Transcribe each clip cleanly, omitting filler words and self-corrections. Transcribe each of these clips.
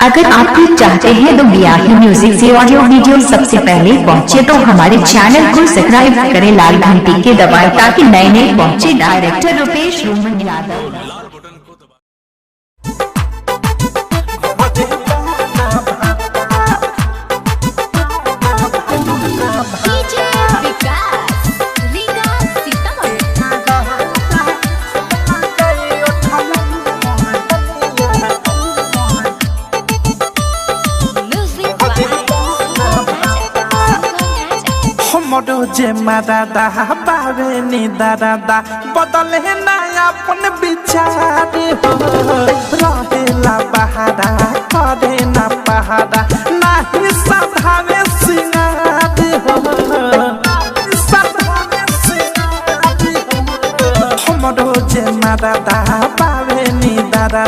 अगर आप भी चाहते हैं तो बियाही म्यूजिक से ऑडियो वीडियो सबसे पहले पहुंचे तो हमारे चैनल को सब्सक्राइब करें, लाल घंटी के दबाएं ताकि नए नए पहुंचे। डायरेक्टर रुपेश रोमन यादव। मोडो जे दादा बावे नी दादा बदले ना अपन विचार हो रहेला बहारा करे ना पहाड़ा नाही सधावे सिंगार हो सधावे सिंगार हो मोडो जे दादा बावे नी दादा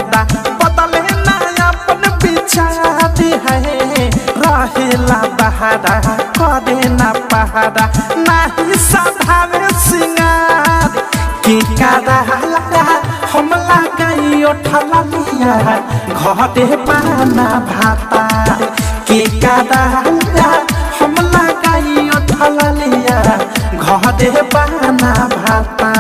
बदले ना अपन विचार है रहेला बहारा करे ना पहाड़ा नाही सधावे सिंगार की कादा हमला गई उठला लिया घटे पाना भाता की कादा हमला गई उठला लिया घटे पाना भाता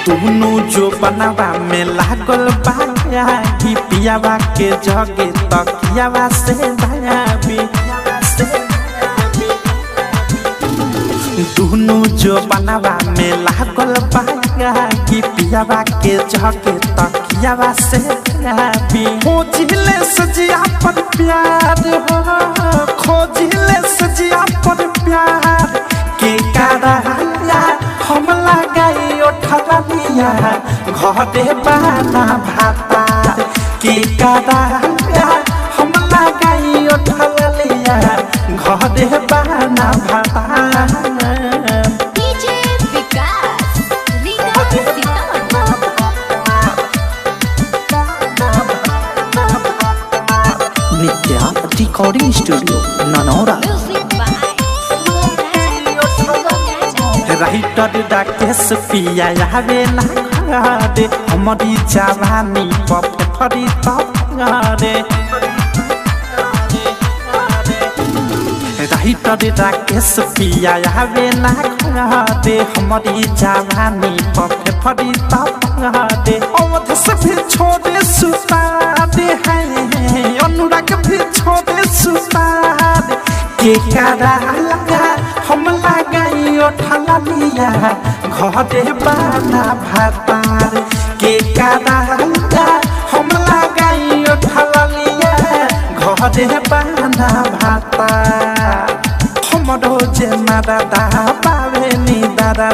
दोनों जो बनावा में लागल बाया की पियावा के जगे तकियावा से भायाबी दोनों जो बनावा में लागल बाया की पियावा के जगे तकियावा से भायाबी खोजिले सजिया पर प्यार हो खोजिले सजिया पर प्यार के कारा हमला गई उठला लिया घटे पाना भाता की कादा हमला गई उठला लिया घटे पाना भाता नित्या रिकॉर्डिंग स्टूडियो ननौरा राइटर डाकेस पिया आवे ना घरे हमारी जवानी पफरी तरे राइटर डाकेस पिया आवे ना घरे हमारी जवानी पफरी तरे अवध से भी छोड़े सुता दे है अनुराग भी छोड़े सुता दे के कारा लगा हमला गई उठला लिया घटे पाना भातार के कादा हमला गई उठला लिया घटे पाना भातार हमरो जे दादा बावे नी दादा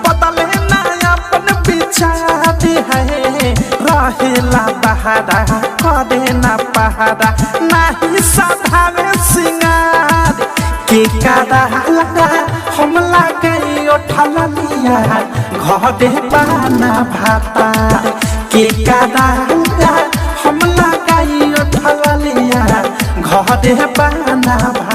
बदले ना अपन विचार है रहेला बहारा करे ना पहाड़ा नाही सधावे सिंगार के कादा हमला गई उठला लिया घटे पाना भाता के कादा हमला गई उठला लिया घटे पाना भाता।